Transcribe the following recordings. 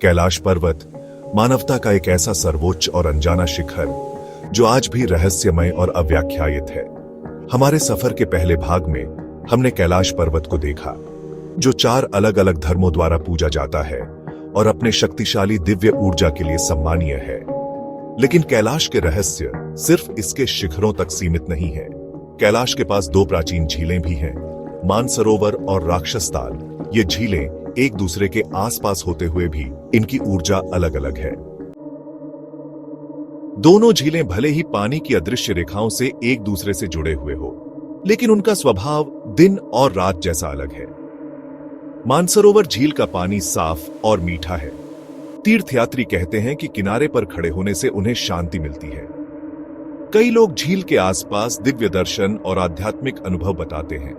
कैलाश पर्वत मानवता का एक ऐसा सर्वोच्च और अनजाना शिखर जो आज भी रहस्यमय और अव्याख्यायित है। हमारे सफर के पहले भाग में हमने कैलाश पर्वत को देखा, जो 4 अलग अलग धर्मों द्वारा पूजा जाता है और अपने शक्तिशाली दिव्य ऊर्जा के लिए सम्मानीय है। लेकिन कैलाश के रहस्य सिर्फ इसके शिखरों तक सीमित नहीं है। कैलाश के पास 2 प्राचीन झीलें भी हैं, मानसरोवर और राक्षसताल। ये झीलें एक दूसरे के आसपास होते हुए भी इनकी ऊर्जा अलग अलग है। दोनों झीलें भले ही पानी की अदृश्य रेखाओं से एक दूसरे से जुड़े हुए हो, लेकिन उनका स्वभाव दिन और रात जैसा अलग है। मानसरोवर झील का पानी साफ और मीठा है। तीर्थयात्री कहते हैं कि किनारे पर खड़े होने से उन्हें शांति मिलती है। कई लोग झील के आसपास दिव्य दर्शन और आध्यात्मिक अनुभव बताते हैं।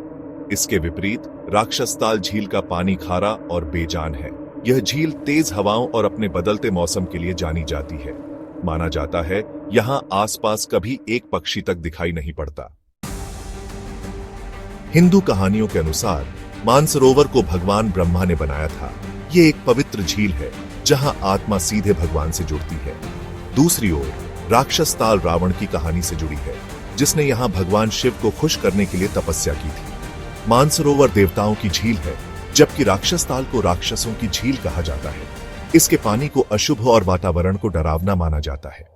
इसके विपरीत राक्षसताल झील का पानी खारा और बेजान है। यह झील तेज हवाओं और अपने बदलते मौसम के लिए जानी जाती है। माना जाता है यहां आसपास कभी एक पक्षी तक दिखाई नहीं पड़ता। हिंदू कहानियों के अनुसार मानसरोवर को भगवान ब्रह्मा ने बनाया था। यह एक पवित्र झील है जहां आत्मा सीधे भगवान से जुड़ती है। दूसरी ओर राक्षसताल रावण की कहानी से जुड़ी है, जिसने यहां भगवान शिव को खुश करने के लिए तपस्या की थी। मानसरोवर देवताओं की झील है, जबकि राक्षसताल को राक्षसों की झील कहा जाता है। इसके पानी को अशुभ और वातावरण को डरावना माना जाता है।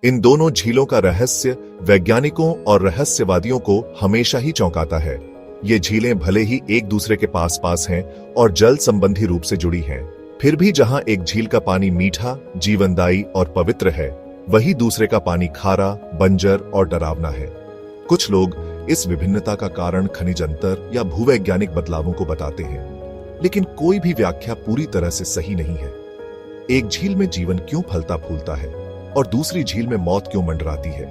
इन दोनों झीलों का रहस्य वैज्ञानिकों और रहस्यवादियों को हमेशा ही चौंकाता है। ये झीलें भले ही एक दूसरे के पास पास हैं और जल संबंधी रूप से जुड़ी हैं, फिर भी जहां एक झील का पानी मीठा, जीवनदायी और पवित्र है, वहीं दूसरे का पानी खारा, बंजर और डरावना है। कुछ लोग इस विभिन्नता का कारण खनिज अंतर या भूवैज्ञानिक बदलावों को बताते हैं, लेकिन कोई भी व्याख्या पूरी तरह से सही नहीं है। एक झील में जीवन क्यों फलता फूलता है और दूसरी झील में मौत क्यों मंडराती है,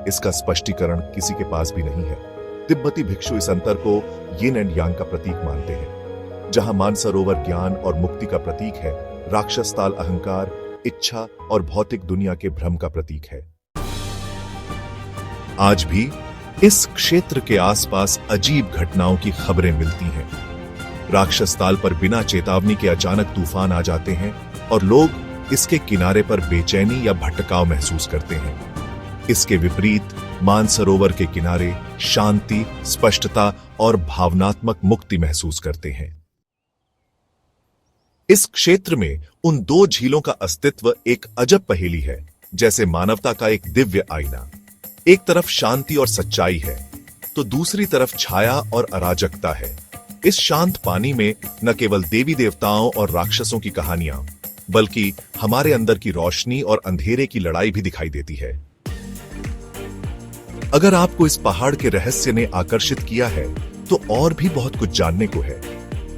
इसका स्पष्टीकरण किसी के पास भी नहीं है। तिब्बती भिक्षु इस अंतर को यिन एंड यांग का प्रतीक मानते हैं। जहां मानसरोवर ज्ञान और मुक्ति का प्रतीक है, राक्षसताल अहंकार, इच्छा और भौतिक दुनिया के भ्रम का प्रतीक है। आज भी इस क्षेत्र के आसपास अजीब घटनाओं की खबरें मिलती हैं। राक्षसताल पर बिना चेतावनी के अचानक तूफान आ जाते हैं और लोग इसके किनारे पर बेचैनी या भटकाव महसूस करते हैं। इसके विपरीत मानसरोवर के किनारे शांति, स्पष्टता और भावनात्मक मुक्ति महसूस करते हैं। इस क्षेत्र में उन 2 झीलों का अस्तित्व एक अजब पहेली है, जैसे मानवता का एक दिव्य आईना। एक तरफ शांति और सच्चाई है, तो दूसरी तरफ छाया और अराजकता है। इस शांत पानी में न केवल देवी देवताओं और राक्षसों की कहानियां, बल्कि हमारे अंदर की रोशनी और अंधेरे की लड़ाई भी दिखाई देती है। अगर आपको इस पहाड़ के रहस्य ने आकर्षित किया है, तो और भी बहुत कुछ जानने को है।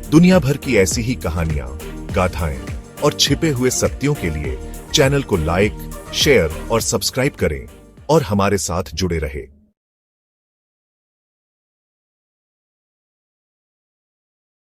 दुनिया भर की ऐसी ही कहानियां, गाथाएं और छिपे हुए सत्यों के लिए चैनल को लाइक, शेयर और सब्सक्राइब करें और हमारे साथ जुड़े रहें।